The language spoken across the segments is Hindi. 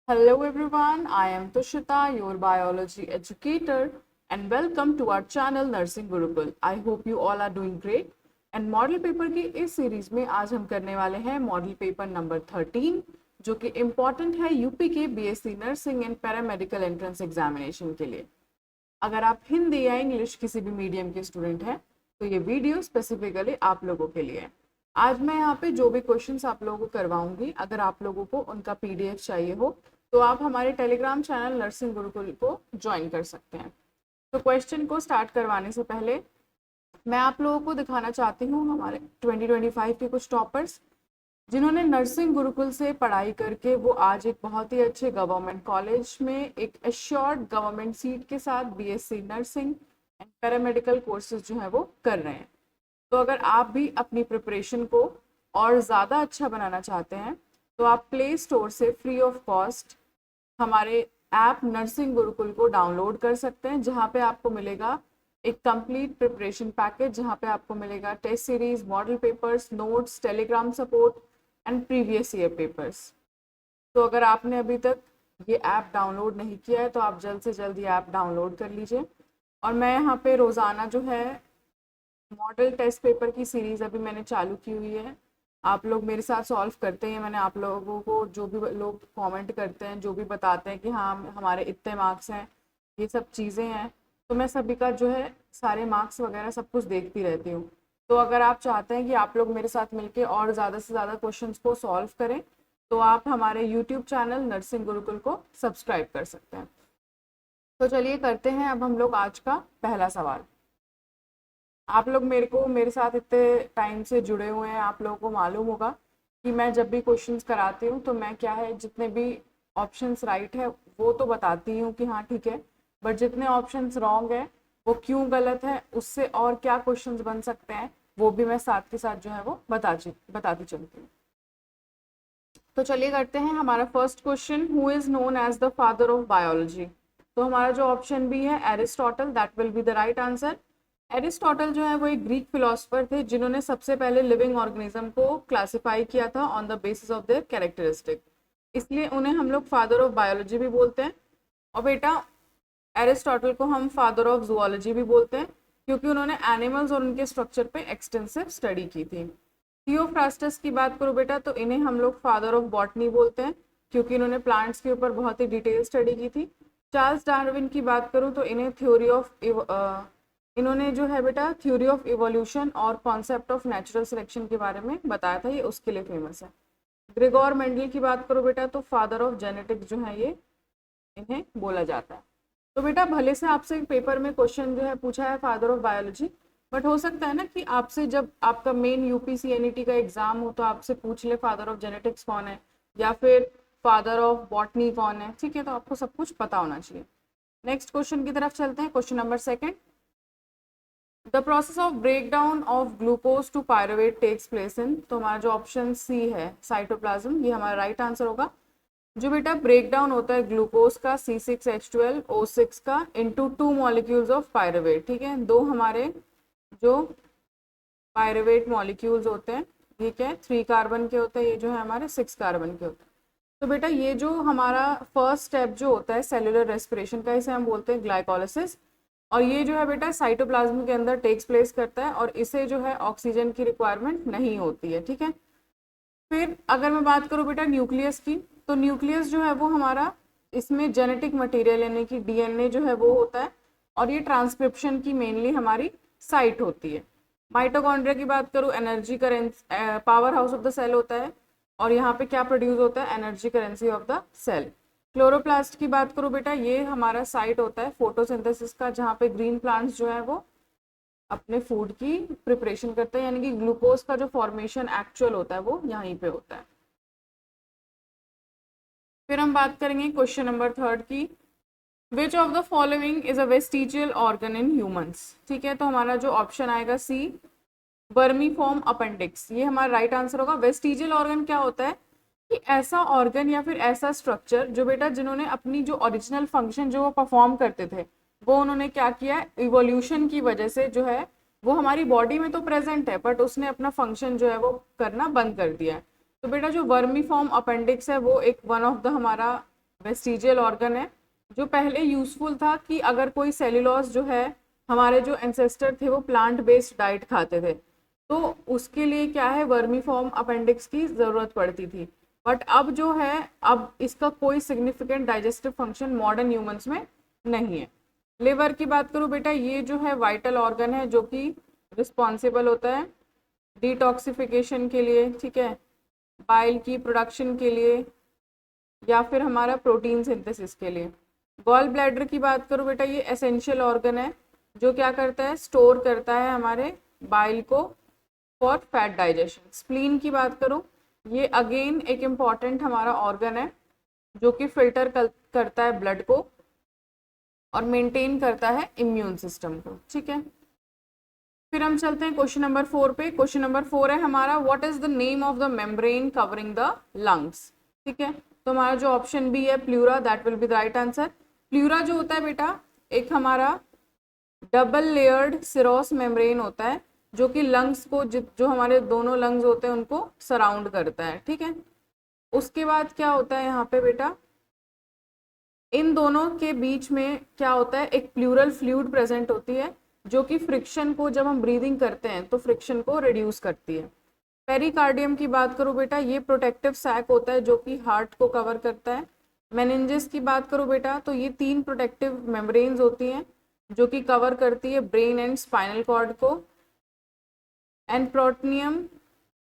Hello everyone, I am Tushita, your biology educator, and welcome to our channel Nursing Gurukul. I hope you all are doing great. And model paper की इस सीरीज में आज हम करने वाले हैं मॉडल पेपर नंबर 13, जो कि इम्पॉर्टेंट है यूपी के BSc nursing and paramedical entrance examination के लिए। अगर आप हिंदी या इंग्लिश किसी भी मीडियम के स्टूडेंट हैं तो ये वीडियो स्पेसिफिकली आप लोगों के लिए है। आज मैं यहाँ पे जो भी क्वेश्चंस आप लोगों को करवाऊंगी, अगर आप लोगों को उनका पीडीएफ चाहिए हो तो आप हमारे टेलीग्राम चैनल नर्सिंग गुरुकुल को ज्वाइन कर सकते हैं। तो क्वेश्चन को स्टार्ट करवाने से पहले मैं आप लोगों को दिखाना चाहती हूँ हमारे 2025 के कुछ टॉपर्स जिन्होंने नर्सिंग गुरुकुल से पढ़ाई करके वो आज एक बहुत ही अच्छे गवर्नमेंट कॉलेज में एक एश्योर्ड गवर्नमेंट सीट के साथ BSc nursing and paramedical courses जो है वो कर रहे हैं। तो अगर आप भी अपनी प्रिपरेशन को और ज़्यादा अच्छा बनाना चाहते हैं तो आप प्ले स्टोर से फ्री ऑफ कॉस्ट हमारे ऐप नर्सिंग गुरुकुल को डाउनलोड कर सकते हैं, जहाँ पे आपको मिलेगा एक कंप्लीट प्रिपरेशन पैकेज, जहाँ पे आपको मिलेगा test series, model papers, notes, Telegram support and previous year papers. तो अगर आपने अभी तक ये ऐप डाउनलोड नहीं किया है तो आप जल्द से जल्द ये ऐप डाउनलोड कर लीजिए। और मैं यहाँ पे रोज़ाना जो है मॉडल टेस्ट पेपर की सीरीज़ अभी मैंने चालू की हुई है, आप लोग मेरे साथ सॉल्व करते हैं। मैंने आप लोगों को जो भी लोग कमेंट करते हैं, जो भी बताते हैं कि हाँ हमारे इतने मार्क्स हैं, ये सब चीज़ें हैं, तो मैं सभी का जो है सारे मार्क्स वगैरह सब कुछ देखती रहती हूँ। तो अगर आप चाहते हैं कि आप लोग मेरे साथ मिलके और ज़्यादा से ज़्यादा क्वेश्चंस को सॉल्व करें तो आप हमारे यूट्यूब चैनल नर्सिंग गुरुकुल को सब्सक्राइब कर सकते हैं। तो चलिए करते हैं अब हम लोग आज का पहला सवाल। आप लोग मेरे साथ इतने टाइम से जुड़े हुए हैं, आप लोगों को मालूम होगा कि मैं जब भी क्वेश्चंस कराती हूँ तो मैं क्या है, जितने भी ऑप्शंस राइट है वो तो बताती हूँ कि हाँ ठीक है, बट जितने ऑप्शंस रॉन्ग है वो क्यों गलत है, उससे और क्या क्वेश्चंस बन सकते हैं वो भी मैं साथ के साथ जो है वो बताती चलती हूँ। तो चलिए करते हैं हमारा first question, who is known as the father of biology. तो हमारा जो ऑप्शन बी है Aristotle, that will be the right answer. Aristotle जो है वो एक ग्रीक फिलोसफर थे जिन्होंने सबसे पहले लिविंग ऑर्गेनिज्म को क्लासिफाई किया था on the basis of their characteristic, इसलिए उन्हें हम लोग फादर ऑफ बायोलॉजी भी बोलते हैं। और बेटा एरिस्टोटल को हम फादर ऑफ जूलॉजी भी बोलते हैं क्योंकि उन्होंने एनिमल्स और उनके स्ट्रक्चर पे एक्सटेंसिव स्टडी की थी। थियोफ्रास्टस की बात करो बेटा तो इन्हें हम लोग फादर ऑफ बॉटनी बोलते हैं क्योंकि इन्होंने प्लांट्स के ऊपर बहुत ही डिटेल स्टडी की थी। चार्ल्स डार्विन की बात करूँ तो इन्हें इन्होंने जो है बेटा थ्योरी ऑफ इवोल्यूशन और कॉन्सेप्ट ऑफ नेचुरल सिलेक्शन के बारे में बताया था, ये उसके लिए फेमस है। ग्रेगोर मेंडल की बात करो बेटा तो फादर ऑफ जेनेटिक्स जो है ये इन्हें बोला जाता है। तो बेटा भले से आपसे पेपर में क्वेश्चन जो है पूछा है फादर ऑफ बायोलॉजी, बट हो सकता है ना कि आपसे जब आपका मेन यूपीसीएनईटी का एग्जाम हो तो आपसे पूछ ले फादर ऑफ जेनेटिक्स कौन है या फिर फादर ऑफ बॉटनी कौन है, ठीक है, तो आपको सब कुछ पता होना चाहिए। नेक्स्ट क्वेश्चन की तरफ चलते हैं, question number second. The process of break down of glucose to pyruvate takes place in, तो हमारा जो ऑप्शन सी है साइटोप्लाज्म, ये हमारा राइट आंसर होगा। जो बेटा ब्रेक डाउन होता है ग्लूकोज का C6H12O6 का इनटू 2 मॉलिक्यूल्स ऑफ पायरुवेट, ठीक है, दो हमारे जो पायरुवेट मॉलिक्यूल्स होते हैं ये क्या है 3 कार्बन के होते हैं, ये जो है हमारे 6 कार्बन के होते हैं। तो बेटा ये जो हमारा फर्स्ट स्टेप जो होता है सेलुलर रेस्पिरेशन का, इसे हम बोलते हैं ग्लाइकोलिसिस, और ये जो है बेटा साइटोप्लाज्म के अंदर टेक्स प्लेस करता है और इसे जो है ऑक्सीजन की रिक्वायरमेंट नहीं होती है, ठीक है। फिर अगर मैं बात करूँ बेटा न्यूक्लियस की, तो न्यूक्लियस जो है वो हमारा इसमें जेनेटिक मटेरियल यानी कि डीएनए जो है वो होता है और ये ट्रांसक्रिप्शन की मेनली हमारी साइट होती है। माइटोकॉन्ड्रिया की बात करूँ energy currency power house of the cell होता है और यहाँ पे क्या प्रोड्यूस होता है energy currency of the cell. Chloroplast की बात करूँ बेटा ये हमारा साइट होता है फोटोसिंथेसिस का, जहाँ पे ग्रीन प्लांट्स जो है वो अपने फूड की प्रिपरेशन करते हैं, यानी कि ग्लूकोज का जो फॉर्मेशन एक्चुअल होता है वो यहीं पे होता है। फिर हम बात करेंगे क्वेश्चन नंबर थर्ड की, विच of the following is a vestigial organ in humans, ठीक है, तो हमारा जो ऑप्शन आएगा सी वर्मीफॉर्म अपेंडिक्स, ये हमारा राइट आंसर होगा। वेस्टिजियल ऑर्गन क्या होता है कि ऐसा ऑर्गन या फिर ऐसा स्ट्रक्चर जो बेटा जिन्होंने अपनी जो ओरिजिनल फंक्शन जो वो परफॉर्म करते थे वो उन्होंने क्या किया, इवोल्यूशन की वजह से जो है वो हमारी बॉडी में तो प्रेजेंट है बट उसने अपना फंक्शन जो है वो करना बंद कर दिया है। तो बेटा जो वर्मी फॉर्म अपेंडिक्स है वो एक वन ऑफ द हमारा वेस्टिजियल ऑर्गन है जो पहले यूजफुल था कि अगर कोई सेल्यूलोज जो है, हमारे जो एंसेस्टर थे वो प्लांट बेस्ड डाइट खाते थे, तो उसके लिए क्या है वर्मीफॉर्म अपेंडिक्स की ज़रूरत पड़ती थी। बट अब जो है, अब इसका कोई significant digestive function modern humans में नहीं है। लिवर की बात करूँ बेटा, ये जो है वाइटल ऑर्गन है जो कि रिस्पॉन्सिबल होता है डिटॉक्सिफिकेशन के लिए, ठीक है, बाइल की प्रोडक्शन के लिए या फिर हमारा प्रोटीन सिंथेसिस के लिए। गॉल ब्लैडर की बात करूँ बेटा, ये एसेंशियल ऑर्गन है जो क्या करता है, स्टोर करता है हमारे बाइल को फॉर फैट डाइजेशन। स्प्लीन की बात करूँ, ये अगेन एक इम्पॉर्टेंट हमारा ऑर्गन है जो कि फिल्टर करता है ब्लड को और मेंटेन करता है इम्यून सिस्टम को, ठीक है। फिर हम चलते हैं क्वेश्चन नंबर 4 पे। क्वेश्चन नंबर 4 है हमारा, what is the name of the membrane covering the lungs, ठीक है। तो हमारा जो ऑप्शन बी है pleura, that will be the right answer. Pleura जो होता है बेटा, एक हमारा डबल लेयर्ड सिरोस मेम्ब्रेन होता है जो कि लंग्स को, जो हमारे दोनों लंग्स होते हैं उनको सराउंड करता है, ठीक है। उसके बाद क्या होता है यहाँ पे बेटा, इन दोनों के बीच में क्या होता है, एक प्लूरल फ्लूइड प्रेजेंट होती है जो कि फ्रिक्शन को, जब हम ब्रीदिंग करते हैं तो फ्रिक्शन को रिड्यूस करती है। पेरिकार्डियम की बात करूँ बेटा, ये प्रोटेक्टिव सैक होता है जो कि हार्ट को कवर करता है। मेनिंजेस की बात करूँ बेटा, तो ये 3 प्रोटेक्टिव मेम्ब्रेन्स होती हैं जो कि कवर करती है ब्रेन एंड स्पाइनल कॉर्ड को। एंड प्रोटोनियम,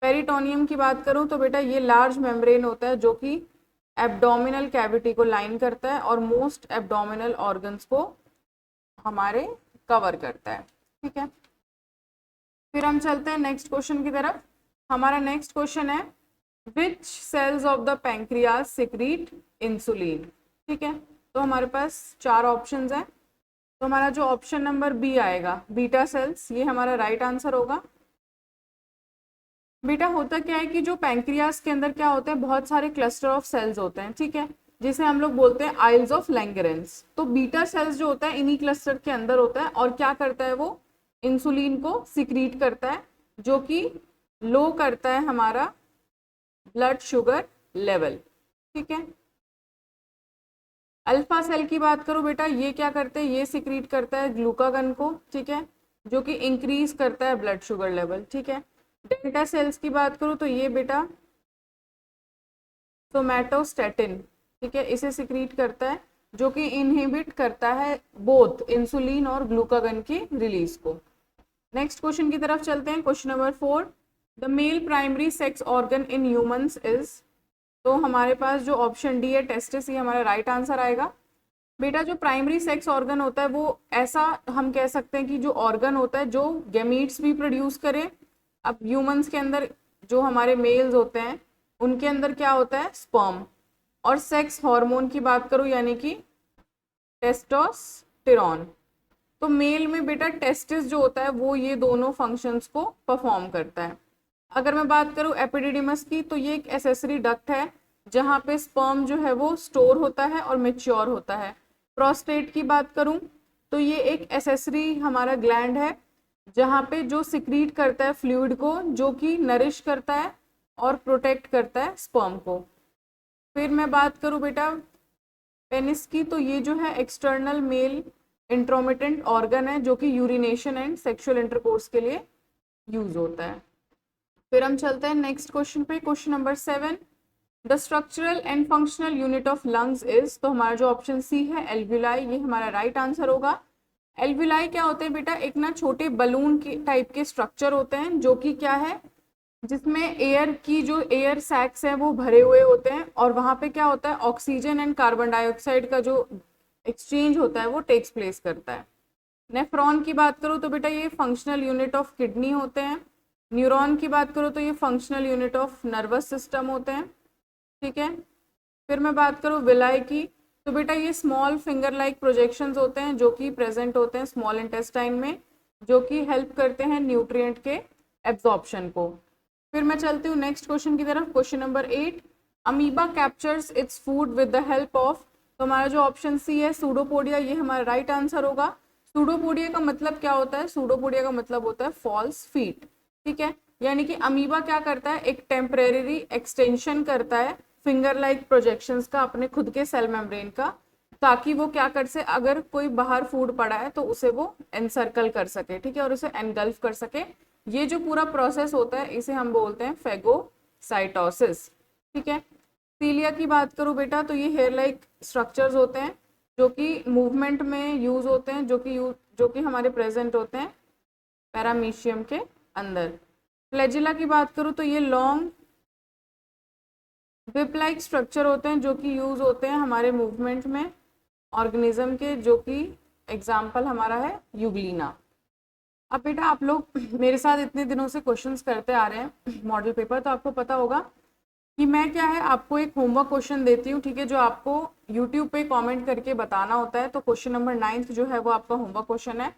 पेरिटोनियम की बात करूँ तो बेटा ये लार्ज मेम्ब्रेन होता है जो कि एब्डोमिनल कैविटी को लाइन करता है और मोस्ट एब्डोमिनल ऑर्गन्स को हमारे कवर करता है, ठीक है। फिर हम चलते हैं नेक्स्ट क्वेश्चन की तरफ। हमारा नेक्स्ट क्वेश्चन है, which cells of the pancreas secrete insulin, ठीक है। तो हमारे पास 4 ऑप्शंस हैं, तो हमारा जो ऑप्शन नंबर बी आएगा, बीटा सेल्स, ये हमारा राइट आंसर होगा। बेटा होता क्या है कि जो पैंक्रियास के अंदर क्या होता है, बहुत सारे क्लस्टर ऑफ सेल्स होते हैं, ठीक है, जिसे हम लोग बोलते हैं आइल्स ऑफ लैंगरेंस। तो बीटा सेल्स जो होता है इन्हीं क्लस्टर के अंदर होता है और क्या करता है, वो इंसुलिन को सिक्रीट करता है जो कि लो करता है हमारा ब्लड शुगर लेवल, ठीक है। अल्फा सेल की बात करूं बेटा, ये क्या करते हैं, ये सिक्रीट करता है ग्लूकागन को, ठीक है, जो कि इंक्रीज करता है ब्लड शुगर लेवल, ठीक है। डेल्टा सेल्स की बात करूं तो ये बेटा सोमैटोस्टेटिन, ठीक है, इसे सिक्रीट करता है जो कि इनहिबिट करता है बोथ इंसुलिन और ग्लूकागन की रिलीज को। नेक्स्ट क्वेश्चन की तरफ चलते हैं। Question number 4, the male primary sex organ in humans is, तो हमारे पास जो ऑप्शन डी है टेस्टिस, ये हमारा राइट आंसर आएगा। बेटा जो प्राइमरी सेक्स ऑर्गन होता है वो ऐसा हम कह सकते हैं कि जो ऑर्गन होता है जो गैमीट्स भी प्रोड्यूस करे। अब ह्यूमंस के अंदर जो हमारे मेल्स होते हैं उनके अंदर क्या होता है, स्पर्म। और सेक्स हार्मोन की बात करूं यानी कि टेस्टोस्टेरोन, तो मेल में बेटा टेस्टिस जो होता है वो ये दोनों फंक्शंस को परफॉर्म करता है। अगर मैं बात करूं एपिडिडिमस की, तो ये एक एसेसरी डक्ट है जहां पे स्पर्म जो है वो स्टोर होता है और मेच्योर होता है। प्रोस्टेट की बात करूं तो ये एक एसेसरी हमारा ग्लैंड है जहां पे जो सिक्रीट करता है फ्लूइड को जो कि नरिश करता है और प्रोटेक्ट करता है स्पर्म को। फिर मैं बात करूं बेटा पेनिस की, तो ये जो है एक्सटर्नल मेल इंट्रोमिटेंट ऑर्गन है जो कि यूरिनेशन एंड सेक्सुअल इंटरकोर्स के लिए यूज होता है। फिर हम चलते हैं नेक्स्ट क्वेश्चन पे। Question number 7, the structural and functional unit of lungs is, तो हमारा जो ऑप्शन सी है एल्व्यूलाई, ये हमारा राइट आंसर होगा। एल्व्यूलाई क्या होते हैं बेटा, एक ना छोटे बलून के टाइप के स्ट्रक्चर होते हैं जो कि क्या है, जिसमें एयर की जो एयर सैक्स हैं वो भरे हुए होते हैं और वहां पे क्या होता है, ऑक्सीजन एंड कार्बन डाइऑक्साइड का जो एक्सचेंज होता है वो टेक्स प्लेस करता है। नेफ्रॉन की बात करूँ तो बेटा ये फंक्शनल यूनिट ऑफ किडनी होते हैं। न्यूरॉन की बात करूँ तो ये functional unit of nervous system होते हैं, ठीक है। फिर मैं बात करूँ विलाई की, तो बेटा ये स्मॉल फिंगर लाइक प्रोजेक्शंस होते हैं जो कि प्रेजेंट होते हैं स्मॉल इंटेस्टाइन में, जो कि हेल्प करते हैं न्यूट्रिएंट के एब्जॉर्प्शन को। फिर मैं चलती हूँ नेक्स्ट क्वेश्चन की तरफ। Question number 8, amoeba captures its food with the help of, तो हमारा जो ऑप्शन सी है सूडोपोडिया, ये हमारा राइट आंसर होगा। सूडोपोडिया का मतलब क्या होता है, सूडोपोडिया का मतलब होता है फॉल्स फीट, ठीक है। यानी कि अमीबा क्या करता है, एक टेम्परेरी एक्सटेंशन करता है फिंगर लाइक प्रोजेक्शंस का अपने खुद के सेल मेम्ब्रेन का, ताकि वो क्या कर से, अगर कोई बाहर फूड पड़ा है तो उसे वो एनसर्कल कर सके, ठीक है, और उसे एनगल्फ कर सके। ये जो पूरा प्रोसेस होता है इसे हम बोलते हैं फेगोसाइटोसिस, ठीक है। सीलिया की बात करूँ बेटा तो ये हेयर लाइक स्ट्रक्चर्स होते हैं जो कि मूवमेंट में यूज होते हैं, जो कि हमारे प्रेजेंट होते हैं पैरामीशियम के अंदर। फ्लैजिला की बात करूँ तो ये लॉन्ग विप लाइक स्ट्रक्चर होते हैं जो कि यूज होते हैं हमारे मूवमेंट में ऑर्गेनिज्म के, जो कि एग्जाम्पल हमारा है यूग्लिना। अब बेटा आप लोग मेरे साथ इतने दिनों से क्वेश्चंस करते आ रहे हैं मॉडल पेपर, तो आपको पता होगा कि मैं क्या है आपको एक होमवर्क क्वेश्चन देती हूँ, ठीक है, जो आपको यूट्यूब पे कमेंट करके बताना होता है। तो क्वेश्चन नंबर 9 जो है वो आपका होमवर्क क्वेश्चन है,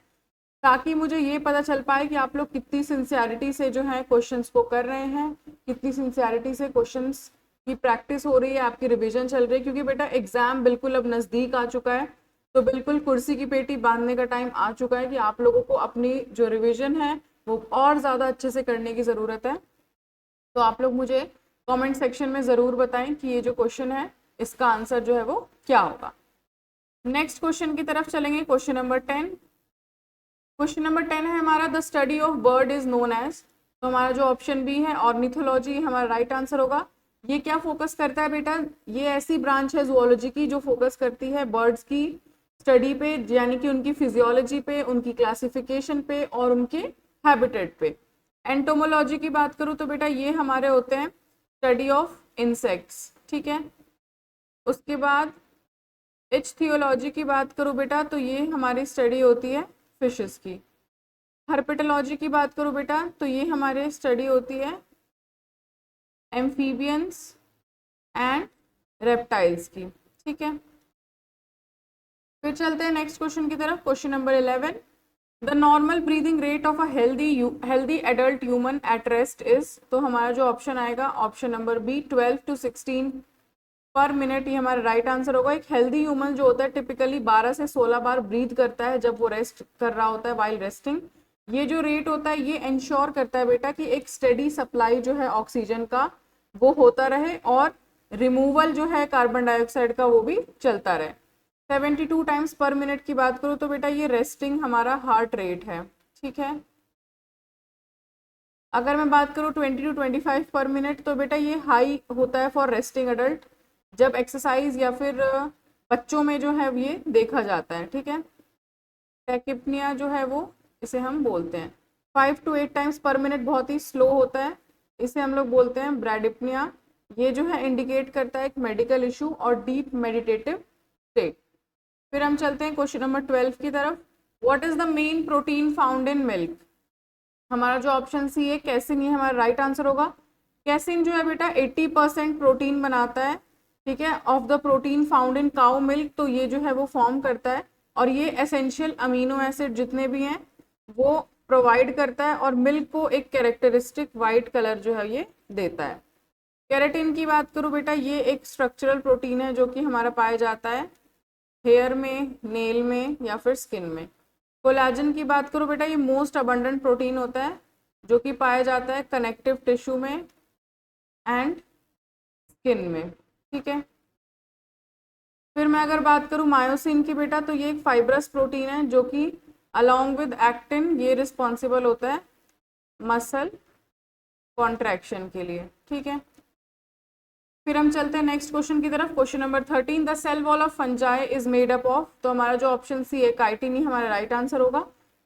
ताकि मुझे ये पता चल पाए कि आप लोग कितनी सिंसियरिटी से जो है क्वेश्चंस को कर रहे हैं, कितनी सिंसियरिटी से क्वेश्चंस की प्रैक्टिस हो रही है, आपकी रिवीजन चल रही है। क्योंकि बेटा एग्जाम बिल्कुल अब नज़दीक आ चुका है, तो बिल्कुल कुर्सी की पेटी बांधने का टाइम आ चुका है कि आप लोगों को अपनी जो रिविजन है वो और ज़्यादा अच्छे से करने की ज़रूरत है। तो आप लोग मुझे कमेंट सेक्शन में ज़रूर बताएं कि ये जो क्वेश्चन है इसका आंसर जो है वो क्या होगा। नेक्स्ट क्वेश्चन की तरफ चलेंगे, क्वेश्चन नंबर 10। क्वेश्चन नंबर 10 है हमारा, the study of bird is known as. तो हमारा जो ऑप्शन बी है ऑर्निथोलॉजी हमारा राइट आंसर होगा। ये क्या फोकस करता है बेटा, ये ऐसी ब्रांच है जूलॉजी की जो फोकस करती है बर्ड्स की स्टडी पे, यानी कि उनकी फिजियोलॉजी पे, उनकी क्लासिफिकेशन पे और उनके हैबिटेट पे। एंटोमोलॉजी की बात करूँ तो बेटा ये हमारे होते हैं स्टडी ऑफ इंसेक्ट्स, ठीक है। उसके बाद इच्थियोलॉजी की बात करूँ बेटा तो ये हमारी स्टडी होती है फिशेस की। हर्पेटोलॉजी की बात करूँ बेटा तो ये हमारे स्टडी होती है एम्फीबियंस एंड रेप्टाइल्स की, ठीक है। फिर चलते हैं नेक्स्ट क्वेश्चन की तरफ, question number 11। The normal breathing rate of a healthy adult human at rest is. तो हमारा जो ऑप्शन आएगा ऑप्शन नंबर बी 12 to 16 पर मिनट, ये हमारा राइट आंसर होगा। एक हेल्दी ह्यूमन जो होता है टिपिकली 12 से 16 बार ब्रीथ करता है जब वो रेस्ट कर रहा होता है, वाइल रेस्टिंग। ये जो रेट होता है ये इंश्योर करता है बेटा कि एक स्टेडी सप्लाई जो है ऑक्सीजन का वो होता रहे, और रिमूवल जो है कार्बन डाइऑक्साइड का वो भी चलता रहे। 72 टाइम्स पर मिनट की बात करूँ तो बेटा ये रेस्टिंग हमारा हार्ट रेट है, ठीक है। अगर मैं बात करूँ 20 to 25 पर मिनट तो बेटा ये हाई होता है फॉर रेस्टिंग एडल्ट, जब एक्सरसाइज या फिर बच्चों में जो है ये देखा जाता है, ठीक है। टैकिप्निया जो है वो इसे हम बोलते हैं। 5 to 8 टाइम्स पर मिनट बहुत ही स्लो होता है, इसे हम लोग बोलते हैं ब्रैडिप्निया। ये जो है इंडिकेट करता है एक मेडिकल इशू और डीप मेडिटेटिव स्टेट। फिर हम चलते हैं क्वेश्चन नंबर 12 की तरफ। What is the main protein found in milk. हमारा जो ऑप्शन सी है कैसिन, ये हमारा राइट आंसर होगा। कैसिन जो है बेटा 80% प्रोटीन बनाता है, ठीक है, of the protein found in cow milk. तो ये जो है वो फॉर्म करता है, और ये एसेंशियल अमीनो एसिड जितने भी हैं वो प्रोवाइड करता है, और मिल्क को एक कैरेक्टरिस्टिक वाइट कलर जो है ये देता है। केराटिन की बात करूँ बेटा ये एक स्ट्रक्चरल प्रोटीन है जो कि हमारा पाया जाता है हेयर में, नेल में या फिर स्किन में। कोलाजन की बात करूँ बेटा ये मोस्ट अबंडेंट प्रोटीन होता है जो कि पाया जाता है कनेक्टिव टिश्यू में एंड स्किन में, ठीक है। फिर मैं अगर बात करूँ मायोसिन की बेटा तो ये एक फाइब्रस प्रोटीन है जो कि अलॉन्ग विद एक्टिन ये रिस्पॉन्सिबल होता है मसल कॉन्ट्रैक्शन के लिए, ठीक है। फिर हम चलते हैं नेक्स्ट क्वेश्चन की तरफ, question number 13। The cell wall of fungi is made up of. तो हमारा जो ऑप्शन सी है काइटिन ही हमारा राइट आंसर होगा।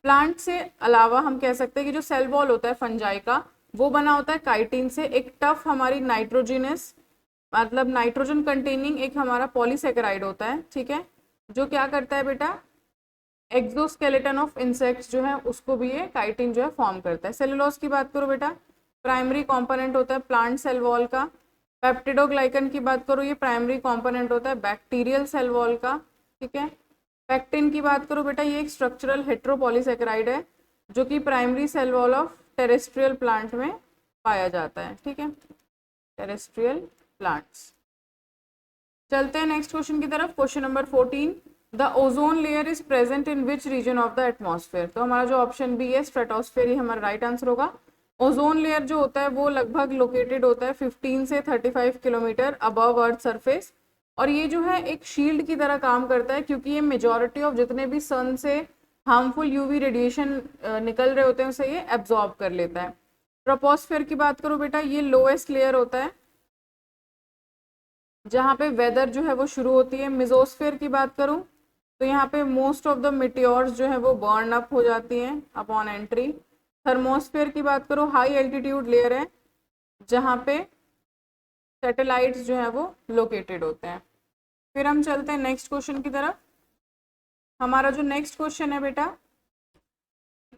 प्लांट से अलावा हम कह सकते हैं कि जो सेल वॉल होता है फंजाई का वो बना होता है काइटिन से। एक टफ हमारी नाइट्रोजिनस मतलब नाइट्रोजन कंटेनिंग एक हमारा पॉलीसेकेराइड होता है, ठीक है, जो क्या करता है बेटा एक्सोस्केलेटन ऑफ इंसेक्ट्स जो है उसको भी ये काइटिन जो है फॉर्म करता है। सेलुलोज की बात करो बेटा प्राइमरी कंपोनेंट होता है प्लांट सेल वॉल का। पेप्टिडोग्लाइकन की बात करो ये प्राइमरी कंपोनेंट होता है बैक्टीरियल सेल वॉल का, ठीक है। पेक्टिन की बात करो बेटा ये एक स्ट्रक्चरल हेट्रोपॉलीसेकेराइड है जो कि primary cell wall of terrestrial plant में पाया जाता है, ठीक है, टेरेस्ट्रियल प्लांट्स। चलते हैं नेक्स्ट क्वेश्चन की तरफ, question number 14। The ozone layer is present in which region of the atmosphere. तो हमारा जो ऑप्शन बी है स्ट्रेटोस्फेयर ही हमारा राइट आंसर होगा। ओजोन लेयर जो होता है वो लगभग लोकेटेड होता है 15 से 35 किलोमीटर अबव अर्थ सरफेस, और ये जो है एक शील्ड की तरह काम करता है, क्योंकि ये मेजॉरिटी ऑफ जितने भी सन से हार्मफुल यूवी रेडिएशन निकल रहे होते हैं उसे ये एब्जॉर्ब कर लेता है। ट्रोपोस्फेयर की बात करो बेटा, ये लोएस्ट लेयर होता है जहाँ पे वेदर जो है वो शुरू होती है। मिजोस्फेयर की बात करूँ तो यहाँ पे मोस्ट ऑफ द मिटियोर्स जो है वो बर्न अप हो जाती हैं अपॉन एंट्री। थर्मोस्फेयर की बात करो, हाई एल्टीट्यूड लेयर है जहाँ पे सैटेलाइट्स जो है वो लोकेटेड होते हैं। फिर हम चलते हैं नेक्स्ट क्वेश्चन की तरफ। हमारा जो नेक्स्ट क्वेश्चन है बेटा,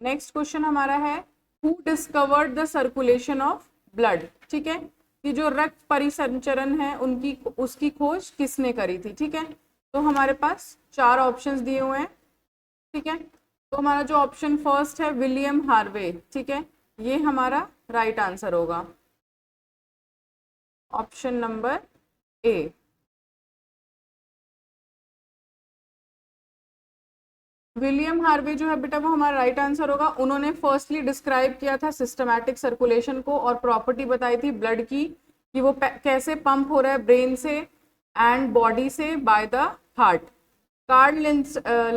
नेक्स्ट क्वेश्चन हमारा है who discovered the circulation of blood. ठीक है, कि जो रक्त परिसंचरण है उनकी उसकी खोज किसने करी थी। ठीक है, तो हमारे पास 4 ऑप्शंस दिए हुए हैं। ठीक है, तो हमारा जो ऑप्शन फर्स्ट है विलियम हार्वे। ठीक है, ये हमारा राइट आंसर होगा, option number A. William Harvey जो है बेटा वो हमारा राइट आंसर होगा। उन्होंने फर्स्टली डिस्क्राइब किया था सिस्टमैटिक सर्कुलेशन को, और प्रॉपर्टी बताई थी ब्लड की कि वो कैसे पंप हो रहा है ब्रेन से एंड बॉडी से बाय द हार्ट। कार्ल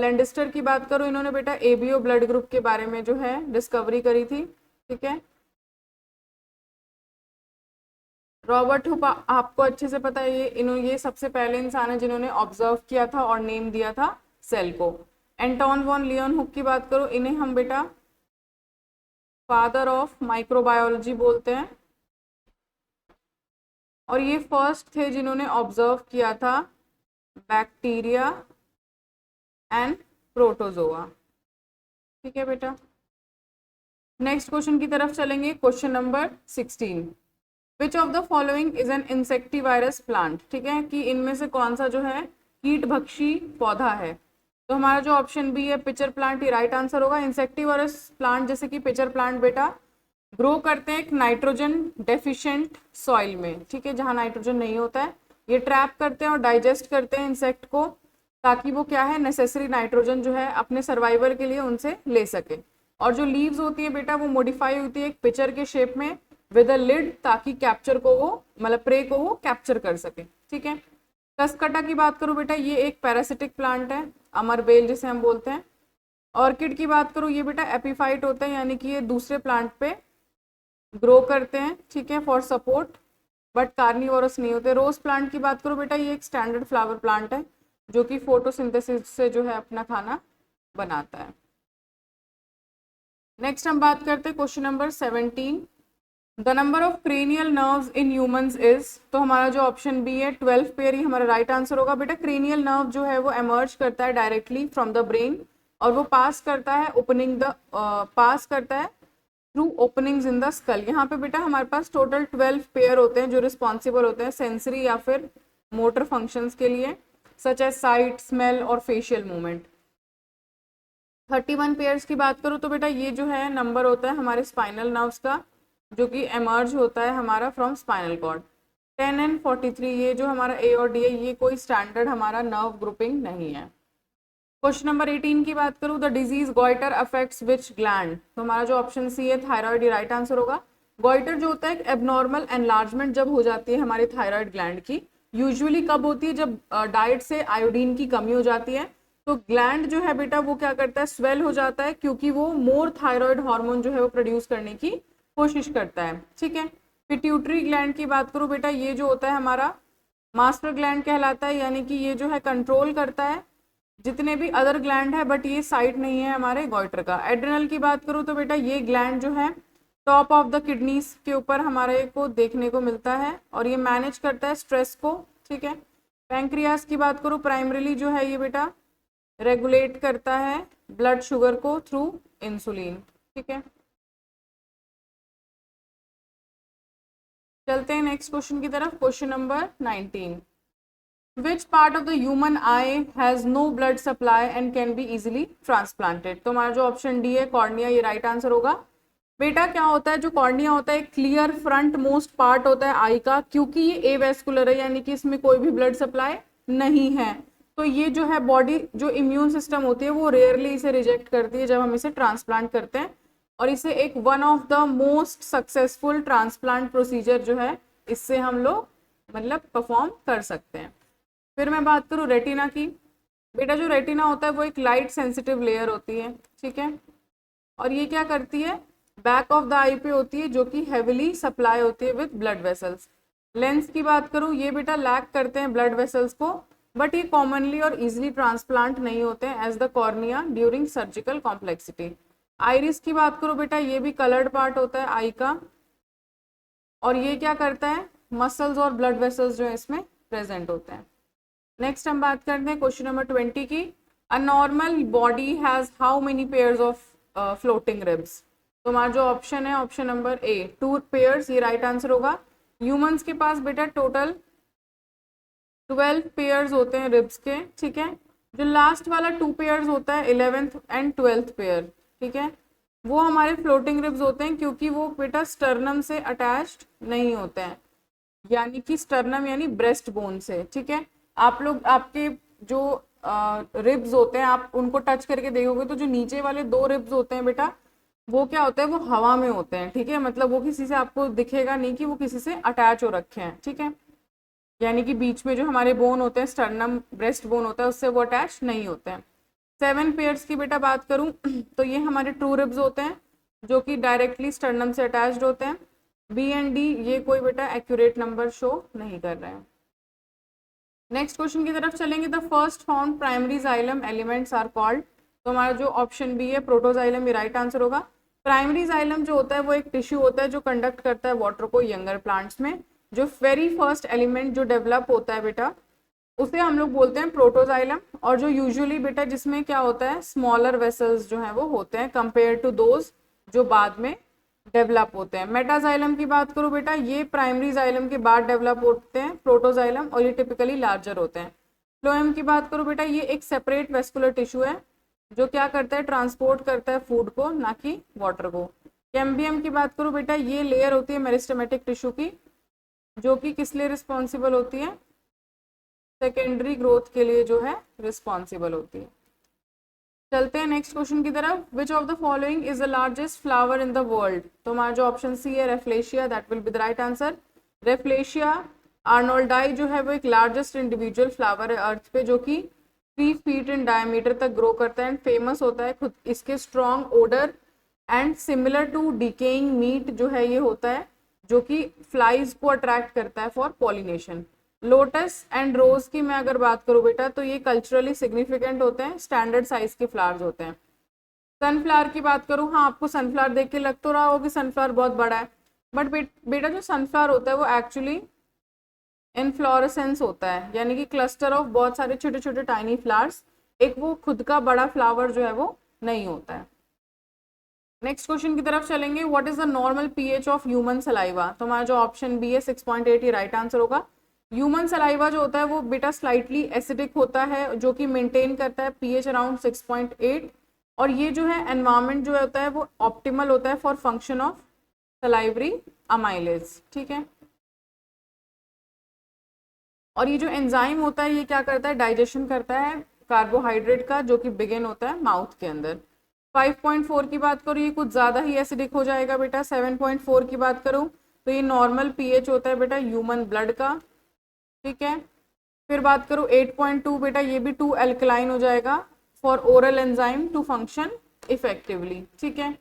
लैंडस्टर की बात करो, इन्होंने बेटा एबीओ ब्लड ग्रुप के बारे में जो है डिस्कवरी करी थी। ठीक है, रॉबर्ट हुक आपको अच्छे से पता है, ये सबसे पहले इंसान है जिन्होंने ऑब्जर्व किया था और नेम दिया था सेल को। एंटोन वॉन लियोन हुक की बात करो, इन्हें हम बेटा फादर ऑफ माइक्रोबायोलॉजी बोलते हैं, और ये फर्स्ट थे जिन्होंने ऑब्जर्व किया था बैक्टीरिया एंड प्रोटोजोआ। ठीक है बेटा, नेक्स्ट क्वेश्चन की तरफ चलेंगे। Question number 16, which of the following is an insectivorous plant. ठीक है, कि इनमें से कौन सा जो है कीटभक्षी पौधा है। तो हमारा जो ऑप्शन बी है पिचर प्लांट, ये राइट आंसर होगा। इंसेक्टिवायरस प्लांट जैसे कि पिचर प्लांट बेटा ग्रो करते हैं एक नाइट्रोजन डेफिशिएंट सॉइल में। ठीक है, जहाँ नाइट्रोजन नहीं होता है। ये ट्रैप करते हैं और डाइजेस्ट करते हैं इंसेक्ट को, ताकि वो क्या है नेसेसरी नाइट्रोजन जो है अपने सर्वाइवल के लिए उनसे ले सके। और जो लीव्स होती है बेटा वो मॉडिफाई होती है एक पिचर के शेप में विद अ लिड, ताकि कैप्चर को वो मतलब प्रे को वो कैप्चर कर सके। ठीक है, कसकटा की बात करूँ बेटा, ये एक पैरासिटिक प्लांट है, अमर बेल जिसे हम बोलते हैं। ऑर्किड की बात करूँ, ये बेटा एपीफाइट होता है, यानी कि ये दूसरे प्लांट पे ग्रो करते हैं। ठीक है, फॉर सपोर्ट, बट कार्निवोरस नहीं होते। रोज प्लांट की बात करो बेटा, ये एक स्टैंडर्ड फ्लावर प्लांट है जो कि फोटोसिंथेसिस से जो है अपना खाना बनाता है। नेक्स्ट हम बात करते हैं question number 17, the number of cranial nerves in humans is. तो हमारा जो ऑप्शन बी है 12 पेयर ही हमारा राइट आंसर होगा बेटा। क्रेनियल नर्व जो है वो एमर्ज करता है डायरेक्टली फ्रॉम द ब्रेन, और वो पास करता है through openings in the skull. यहाँ पे बेटा हमारे पास टोटल 12 पेयर होते हैं जो रिस्पॉन्सिबल होते हैं सेंसरी या फिर मोटर फंक्शंस के लिए, सच एज साइट, स्मेल और फेशियल मूवमेंट। 31 पेयर्स की बात करूँ तो बेटा ये जो है नंबर होता है हमारे स्पाइनल नर्व्स का, जो कि एमर्ज होता है हमारा फ्रॉम स्पाइनल कॉर्ड। 10 एंड 43 ये जो हमारा ए और डी है, ये कोई स्टैंडर्ड हमारा नर्व ग्रुपिंग नहीं है। क्वेश्चन नंबर 18 की बात करूँ, the disease goitre affects which gland. तो हमारा जो ऑप्शन सी है थायराइड, ये राइट आंसर होगा। गॉइटर जो होता है एक एबनॉर्मल एनलार्जमेंट जब हो जाती है हमारे थायराइड ग्लैंड की, यूजुअली कब होती है जब डाइट से आयोडीन की कमी हो जाती है, तो ग्लैंड जो है बेटा वो क्या करता है स्वेल हो जाता है, क्योंकि वो मोर थायराइड हार्मोन जो है वो प्रोड्यूस करने की कोशिश करता है। ठीक है, पिट्यूटरी ग्लैंड की बात करूँ बेटा, ये जो होता है हमारा मास्टर ग्लैंड कहलाता है, यानी कि ये जो है कंट्रोल करता है जितने भी अदर ग्लैंड है, बट ये साइट नहीं है हमारे गॉइटर का। एड्रिनल की बात करूँ तो बेटा ये ग्लैंड जो है टॉप ऑफ द किडनीज के ऊपर हमारे को देखने को मिलता है, और ये मैनेज करता है स्ट्रेस को। ठीक है, पैंक्रियास की बात करूँ, प्राइमरीली जो है ये बेटा रेगुलेट करता है ब्लड शुगर को थ्रू इंसुलिन। ठीक है, चलते हैं नेक्स्ट क्वेश्चन की तरफ। Question number 19, which part of the human eye has no blood supply and can be easily transplanted. तो हमारा जो ऑप्शन डी है कॉर्निया, ये राइट आंसर होगा। बेटा क्या होता है, जो कॉर्निया होता है क्लियर फ्रंट मोस्ट पार्ट होता है आई का, क्योंकि ये एवेस्कुलर है, यानी कि इसमें कोई भी ब्लड सप्लाई नहीं है, तो ये जो है बॉडी जो इम्यून सिस्टम होती है वो रेयरली इसे रिजेक्ट करती है जब हम इसे ट्रांसप्लांट करते हैं। और इसे एक one of the most successful transplant procedure जो है इससे हम लोग मतलब परफॉर्म कर सकते हैं। फिर मैं बात करूँ रेटिना की। बेटा जो रेटिना होता है वो एक लाइट सेंसिटिव लेयर होती है, ठीक है, और ये क्या करती है, बैक ऑफ द आई पे होती है, जो कि हेविली सप्लाई होती है विद ब्लड वेसल्स। लेंस की बात करूँ, ये बेटा लैक करते हैं ब्लड वेसल्स को, बट ये कॉमनली और इजीली ट्रांसप्लांट नहीं होते हैं as the cornea during surgical complexity. Iris की बात करूँ बेटा, ये भी कलर्ड पार्ट होता है आई का, और ये क्या करता है, मसल्स और ब्लड वेसल्स जो है इसमें प्रेजेंट होते हैं। नेक्स्ट हम बात करते हैं क्वेश्चन नंबर 20 की। A normal body has how many pairs of floating ribs. तो हमारा जो ऑप्शन है ऑप्शन नंबर ए 2 पेयर्स, ये राइट आंसर होगा। ह्यूमंस के पास बेटा टोटल 12 पेयर्स होते हैं रिब्स के, ठीक है। जो लास्ट वाला 2 पेयर्स होता है 11th एंड 12th पेयर, ठीक है, वो हमारे फ्लोटिंग रिब्स होते हैं क्योंकि वो बेटा स्टर्नम से अटैच्ड नहीं होते हैं, यानी कि स्टर्नम यानी ब्रेस्ट बोन से, ठीक है। आप लोग आपके जो रिब्स होते हैं आप उनको टच करके देखोगे तो जो नीचे वाले 2 रिब्स होते हैं बेटा वो क्या होता है, वो हवा में होते हैं, ठीक है, मतलब वो किसी से आपको दिखेगा नहीं कि वो किसी से अटैच हो रखे हैं, ठीक है, यानी कि बीच में जो हमारे बोन होते हैं स्टर्नम ब्रेस्ट बोन होता है उससे वो अटैच नहीं होते हैं। 7 पेयर्स की बेटा बात करूं तो ये हमारे ट्रू रिब्स होते हैं जो कि डायरेक्टली स्टर्नम से अटैच्ड होते हैं। बी एंड डी ये कोई बेटा एक्यूरेट नंबर शो नहीं कर रहे हैं। नेक्स्ट क्वेश्चन की तरफ चलेंगे। The first found primary xylem elements are called. तो हमारा जो ऑप्शन बी है प्रोटोजाइलम, ये राइट आंसर होगा। प्राइमरी जाइलम जो होता है वो एक टिश्यू होता है जो कंडक्ट करता है वाटर को यंगर प्लांट्स में। जो वेरी फर्स्ट एलिमेंट जो डेवलप होता है बेटा उसे हम लोग बोलते हैं प्रोटोजाइलम, और जो यूजुअली बेटा जिसमें क्या होता है स्मॉलर वेसल्स जो है वो होते हैं कंपेयर टू दोज जो बाद में डेवलप होते हैं। मेटाजाइलम की बात करूं बेटा, ये प्राइमरी जाइलम के बाद डेवलप होते हैं प्रोटोजाइलम, और ये टिपिकली लार्जर होते हैं। फ्लोएम की बात करूं बेटा, ये एक सेपरेट वेस्कुलर टिश्यू है जो क्या करता है ट्रांसपोर्ट करता है फूड को, ना कि वाटर को। कैम्बियम की बात करूं बेटा, ये लेयर होती है मेरिस्टेमेटिक टिश्यू की जो कि किस लिए रिस्पॉन्सिबल होती है, सेकेंडरी ग्रोथ के लिए जो है रिस्पॉन्सिबल होती है। चलते हैं नेक्स्ट क्वेश्चन की तरफ। Which of the following is the largest flower in the world. तो हमारा जो ऑप्शन सी है Rafflesia, that will be the right answer. Rafflesia arnoldii जो है वो एक लार्जेस्ट इंडिविजुअल फ्लावर है अर्थ पे जो कि 3 फीट इन डायमीटर तक ग्रो करता है एंड फेमस होता है खुद इसके strong odour and similar to decaying meat जो है ये होता है जो कि फ्लाइज को अट्रैक्ट करता है फॉर पॉलिनेशन। लोटस एंड रोज की मैं अगर बात करूं बेटा तो ये कल्चरली सिग्निफिकेंट होते हैं, स्टैंडर्ड साइज के फ्लावर्स होते हैं। सनफ्लावर की बात करूं, हाँ आपको सनफ्लावर देख के लग तो रहा हो कि सनफ्लावर बहुत बड़ा है, बट बेटा जो सनफ्लावर होता है वो एक्चुअली इनफ्लोरेसेंस होता है, यानी कि क्लस्टर ऑफ बहुत सारे छोटे छोटे टाइनी फ्लावर्स, एक वो खुद का बड़ा फ्लावर जो है वो नहीं होता है। नेक्स्ट क्वेश्चन की तरफ चलेंगे। What is the normal pH of human saliva. तो हमारा जो ऑप्शन बी है 6.8 ही राइट आंसर होगा। ह्यूमन सलाइवा जो होता है वो बेटा स्लाइटली एसिडिक होता है जो कि मेंटेन करता है पीएच अराउंड 6.8, और ये जो है एनवायरमेंट जो होता है वो ऑप्टिमल होता है for function of salivary amylase, ठीक है। और ये जो एंजाइम होता है ये क्या करता है, डाइजेशन करता है कार्बोहाइड्रेट का जो कि बिगिन होता है माउथ के अंदर। 5.4 की बात करूँ ये कुछ ज़्यादा ही एसिडिक हो जाएगा बेटा। 7.4 की बात करूँ तो ये नॉर्मल पीएच होता है बेटा ह्यूमन ब्लड का, ठीक है। फिर बात करूँ 8.2 बेटा, ये भी टू एल्कलाइन हो जाएगा for oral enzyme to function effectively, ठीक है।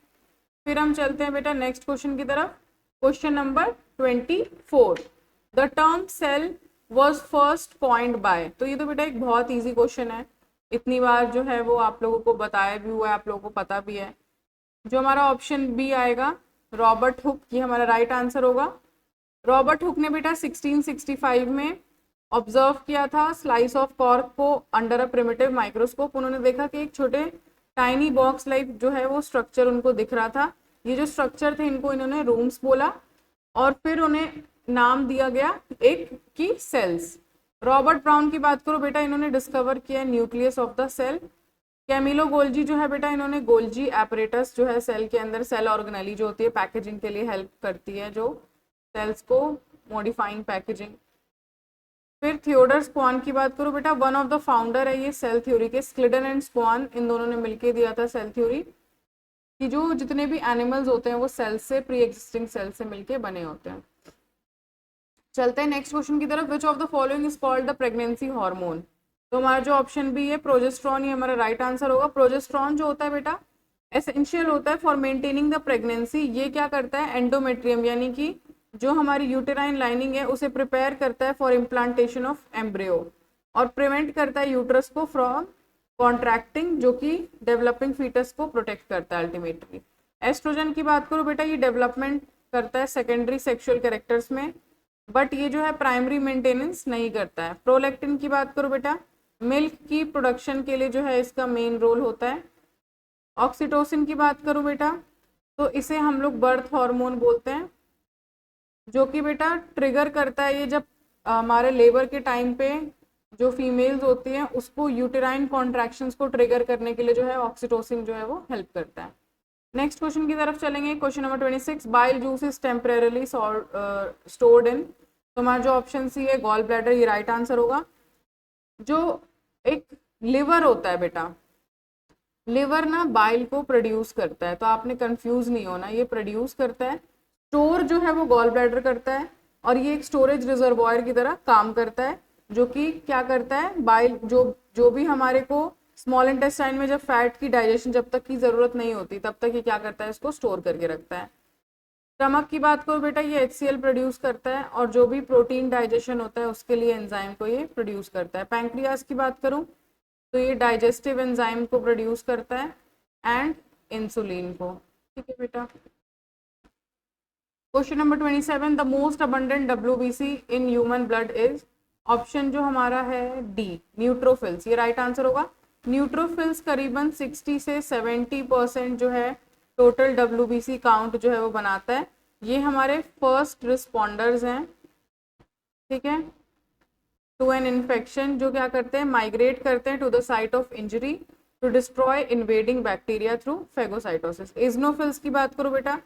फिर हम चलते हैं बेटा नेक्स्ट क्वेश्चन की तरफ। Question number 24, the term cell was first point by. तो ये तो बेटा एक बहुत ईजी क्वेश्चन है, इतनी बार जो है वो आप लोगों को बताया भी हुआ है, आप लोगों को पता भी है। जो हमारा ऑप्शन बी आएगा रॉबर्ट हुक, ये हमारा राइट आंसर होगा। रॉबर्ट हुक ने बेटा 1665 में ऑब्जर्व किया था स्लाइस ऑफ कॉर्क को अंडर अ प्रिमिटिव माइक्रोस्कोप। उन्होंने देखा कि एक छोटे टाइनी बॉक्स लाइक जो है वो स्ट्रक्चर उनको दिख रहा था। ये जो स्ट्रक्चर थे इनको इन्होंने रूम्स बोला और फिर उन्हें नाम दिया गया एक की सेल्स। रॉबर्ट ब्राउन की बात करो बेटा, इन्होंने डिस्कवर किया nucleus of the cell. Camillo Golgi जो है बेटा, इन्होंने गोल्जी एपरेटस जो है सेल के अंदर सेल ऑर्गेनेली जो होती है पैकेजिंग के लिए हेल्प करती है, जो सेल्स को मॉडिफाइंग पैकेजिंग। फिर थियोडर स्क्वान की बात करो बेटा, वन ऑफ द फाउंडर है ये सेल थ्योरी के। स्क्लिडन एंड स्क्वान इन दोनों ने मिलकर दिया था सेल थ्योरी। कि जो जितने भी एनिमल्स होते हैं वो सेल से, प्री एग्जिस्टिंग सेल से मिलके बने होते हैं। चलते हैं नेक्स्ट क्वेश्चन की तरफ। Which of the following is called the pregnancy hormone? तो हमारा जो ऑप्शन बी है प्रोजेस्ट्रॉन, ये हमारा राइट आंसर होगा। प्रोजेस्ट्रॉन जो होता है बेटा एसेंशियल होता है फॉर मेंटेनिंग द प्रेगनेंसी। ये क्या करता है, एंडोमेट्रियम यानी कि जो हमारी यूटेराइन लाइनिंग है उसे प्रिपेयर करता है फॉर इम्प्लांटेशन ऑफ एम्ब्रियो, और प्रिवेंट करता है यूट्रस को फ्रॉम कॉन्ट्रैक्टिंग, जो कि डेवलपिंग फीटस को प्रोटेक्ट करता है अल्टीमेटली। एस्ट्रोजन की बात करो बेटा, ये डेवलपमेंट करता है सेकेंडरी सेक्सुअल कैरेक्टर्स में, बट ये जो है प्राइमरी मेंटेनेंस नहीं करता है। प्रोलैक्टिन की बात करो बेटा, मिल्क की प्रोडक्शन के लिए जो है इसका मेन रोल होता है। ऑक्सीटोसिन की बात करूं बेटा, तो इसे हम लोग बर्थ हार्मोन बोलते हैं, जो कि बेटा ट्रिगर करता है ये जब हमारे लेबर के टाइम पे जो फीमेल्स होती हैं उसको यूटेराइन कॉन्ट्रैक्शंस को ट्रिगर करने के लिए जो है ऑक्सीटोसिन जो है वो हेल्प करता है। नेक्स्ट क्वेश्चन की तरफ चलेंगे। Question number 26, bile juice is temporarily stored in. तो हमारा जो ऑप्शन सी है गॉल ब्लैडर, ये राइट आंसर होगा। जो एक लिवर होता है बेटा, लिवर ना बाइल को प्रोड्यूस करता है, तो आपने कंफ्यूज नहीं होना, ये प्रोड्यूस करता है। स्टोर जो है वो गॉल ब्लैडर करता है, और ये एक स्टोरेज रिजर्वॉयर की तरह काम करता है, जो कि क्या करता है, बाइल जो जो भी हमारे को स्मॉल इंटेस्टाइन में जब फैट की डाइजेशन जब तक की जरूरत नहीं होती तब तक ये क्या करता है, इसको स्टोर करके रखता है। स्टमक की बात करो बेटा, ये HCl प्रोड्यूस करता है, और जो भी प्रोटीन डाइजेशन होता है उसके लिए एंजाइम को ये प्रोड्यूस करता है। पैंक्रियाज की बात करूं तो ये डाइजेस्टिव एंजाइम को प्रोड्यूस करता है एंड इंसुलिन को। ठीक है बेटा। Question number 27, the most abundant WBC in human blood is. Option जो हमारा है डी, न्यूट्रोफिल्स, ये राइट आंसर होगा। न्यूट्रोफिल्स करीबन 60 से 70% जो है टोटल WBC काउंट जो है वो बनाता है। ये हमारे फर्स्ट रिस्पॉन्डर्स हैं, ठीक है, टू एन इन्फेक्शन, जो क्या करते हैं, माइग्रेट करते हैं to the site of injury to destroy invading bacteria through phagocytosis. Eosinophils की बात करो बेटा,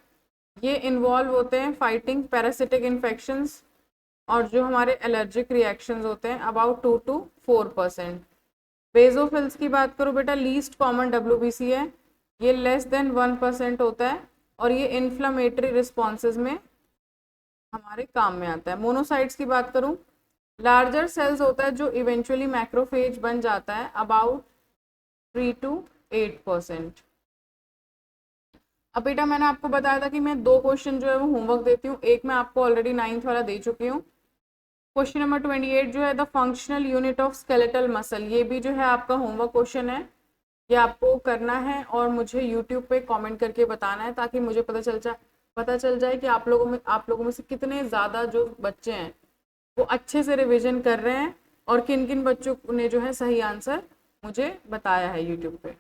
ये इन्वॉल्व होते हैं फाइटिंग पैरासिटिक इन्फेक्शंस और जो हमारे एलर्जिक रिएक्शंस होते हैं अबाउट 2 to 4%। बेजोफिल्स की बात करो बेटा, लीस्ट कॉमन WBC है, ये लेस देन 1% होता है, और ये इन्फ्लामेटरी रिस्पॉन्सेज में हमारे काम में आता है। मोनोसाइट्स की बात करूं, लार्जर सेल्स होता है जो इवेंचुअली मैक्रोफेज बन जाता है अबाउट 3 to 8%। अब बेटा मैंने आपको बताया था कि मैं 2 क्वेश्चन जो है वो होमवर्क देती हूँ, एक मैं आपको ऑलरेडी 9th वाला दे चुकी हूँ। क्वेश्चन नंबर 28 जो है the functional unit of skeletal muscle, ये भी जो है आपका होमवर्क क्वेश्चन है, ये आपको करना है और मुझे यूट्यूब पे कमेंट करके बताना है, ताकि मुझे पता चल जाए कि आप लोगों में से कितने ज़्यादा जो बच्चे हैं वो अच्छे से रिवीजन कर रहे हैं, और किन किन बच्चों ने जो है सही आंसर मुझे बताया है यूट्यूब पे।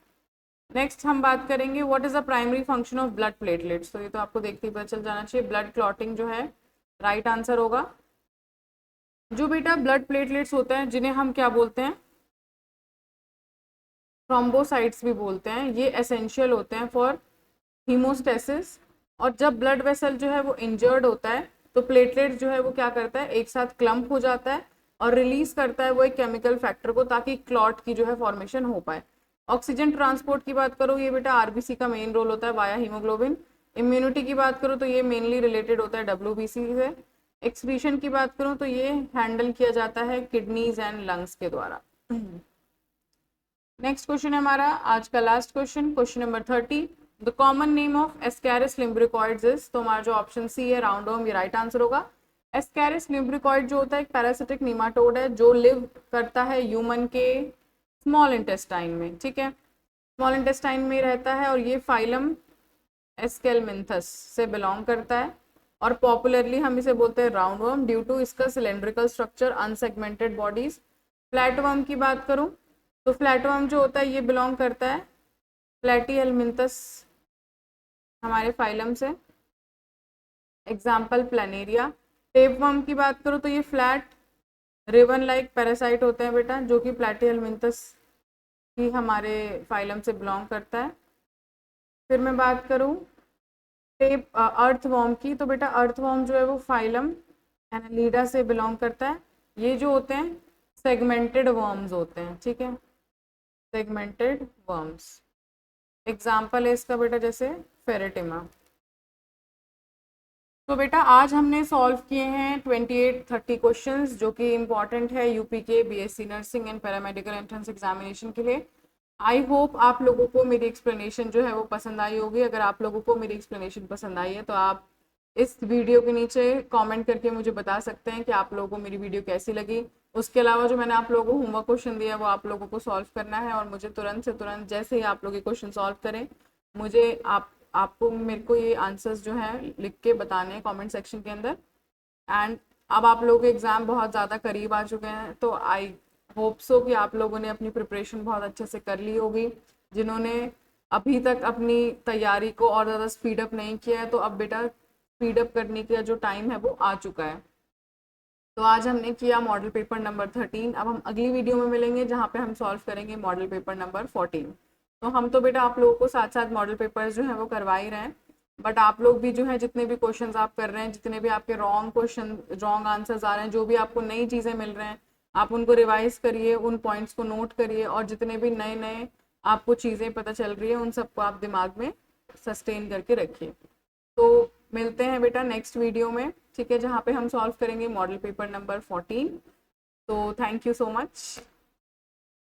नेक्स्ट हम बात करेंगे what is the primary function of blood platelets. तो ये तो आपको देखते ही पता चल जाना चाहिए, ब्लड क्लॉटिंग जो है राइट आंसर होगा। जो बेटा ब्लड प्लेटलेट्स होते हैं जिन्हें हम क्या बोलते हैं, थ्रोम्बोसाइट्स भी बोलते हैं, ये एसेंशियल होते हैं फॉर हीमोस्टेसिस, और जब ब्लड वेसल जो है वो इंजर्ड होता है तो प्लेटलेट जो है वो क्या करता है, एक साथ क्लम्प हो जाता है और रिलीज करता है वो एक केमिकल फैक्टर को, ताकि क्लॉट की जो है फॉर्मेशन हो पाए। ऑक्सीजन ट्रांसपोर्ट की बात करो, ये बेटा RBC का मेन रोल होता है वाया हीमोग्लोबिन। इम्यूनिटी की बात करो तो ये मेनली रिलेटेड होता है WBC से। एक्सक्रीशन की बात करूं तो ये हैंडल किया जाता है किडनीज एंड लंग्स के द्वारा। नेक्स्ट क्वेश्चन है हमारा आज का last question, question number 30, the common name of Ascaris lumbricoides is. तो हमारा जो ऑप्शन सी है राउंडवर्म, ये राइट आंसर होगा। एस्कैरिस लिम्ब्रिकॉइड जो होता है एक पैरासिटिक निमाटोड है जो लिव करता है ह्यूमन के स्मॉल इंटेस्टाइन में, ठीक है, स्मॉल इंटेस्टाइन में रहता है, और ये फाइलम एस्केलमिंथस से बिलोंग करता है, और पॉपुलरली हम इसे बोलते हैं राउंडवर्म ड्यू टू इसका cylindrical structure, unsegmented bodies. Flatworm की बात करूं तो फ्लैटवर्म जो होता है ये बिलोंग करता है प्लेटीहेलमिंथस हमारे फाइलम से, एग्जाम्पल प्लानेरिया। टेपवर्म की बात करूं तो ये फ्लैट रिवन लाइक पैरासाइट होते हैं बेटा, जो कि प्लेटीहेलमिंथस ही हमारे फाइलम से बिलोंग करता है। फिर मैं बात करूं टेप अर्थवर्म की, तो बेटा अर्थवर्म जो है वो फाइलम एनालिडा से बिलोंग करता है। ये जो होते हैं सेगमेंटेड वर्म्स होते हैं, ठीक है, सेगमेंटेड वर्म्स। एग्जाम्पल है इसका बेटा जैसे फेरेटिमा। तो बेटा आज हमने सॉल्व किए हैं 28-30 क्वेश्चंस जो कि इम्पॉर्टेंट है यूपी के BSc nursing and paramedical entrance examination के लिए। आई होप आप लोगों को मेरी एक्सप्लेनेशन जो है वो पसंद आई होगी। अगर आप लोगों को मेरी एक्सप्लेनेशन पसंद आई है तो आप इस वीडियो के नीचे कमेंट करके मुझे बता सकते हैं कि आप लोगों को मेरी वीडियो कैसी लगी। उसके अलावा जो मैंने आप लोगों को होमवर्क क्वेश्चन दिया है वो आप लोगों को सॉल्व करना है और मुझे तुरंत से तुरंत जैसे ही आप लोग ये क्वेश्चन सॉल्व करें मुझे आपको मेरे को ये आंसर्स जो है लिख के बताने हैं कमेंट सेक्शन के अंदर। एंड अब आप लोगों के एग्ज़ाम बहुत ज़्यादा करीब आ चुके हैं तो आई होप सो कि आप लोगों ने अपनी प्रिपरेशन बहुत अच्छे से कर ली होगी। जिन्होंने अभी तक अपनी तैयारी को और ज़्यादा स्पीड अप नहीं किया है तो अब बेटा स्पीड अप करने का जो टाइम है वो आ चुका है। तो आज हमने किया मॉडल पेपर नंबर 13। अब हम अगली वीडियो में मिलेंगे जहाँ पे हम सॉल्व करेंगे मॉडल पेपर नंबर 14। तो हम तो बेटा आप लोगों को साथ साथ मॉडल पेपर्स जो है वो करवा ही रहे हैं, बट आप लोग भी जो है जितने भी क्वेश्चंस आप कर रहे हैं, जितने भी आपके रॉन्ग क्वेश्चन रॉन्ग आंसर्स आ रहे हैं, जो भी आपको नई चीज़ें मिल रहे हैं आप उनको रिवाइज करिए, उन पॉइंट्स को नोट करिए और जितने भी नए नए आपको चीज़ें पता चल रही है उन सबको आप दिमाग में सस्टेन करके रखिए। तो मिलते हैं बेटा नेक्स्ट वीडियो में, ठीक है, जहाँ पे हम सॉल्व करेंगे मॉडल पेपर नंबर 14। तो थैंक यू सो मच।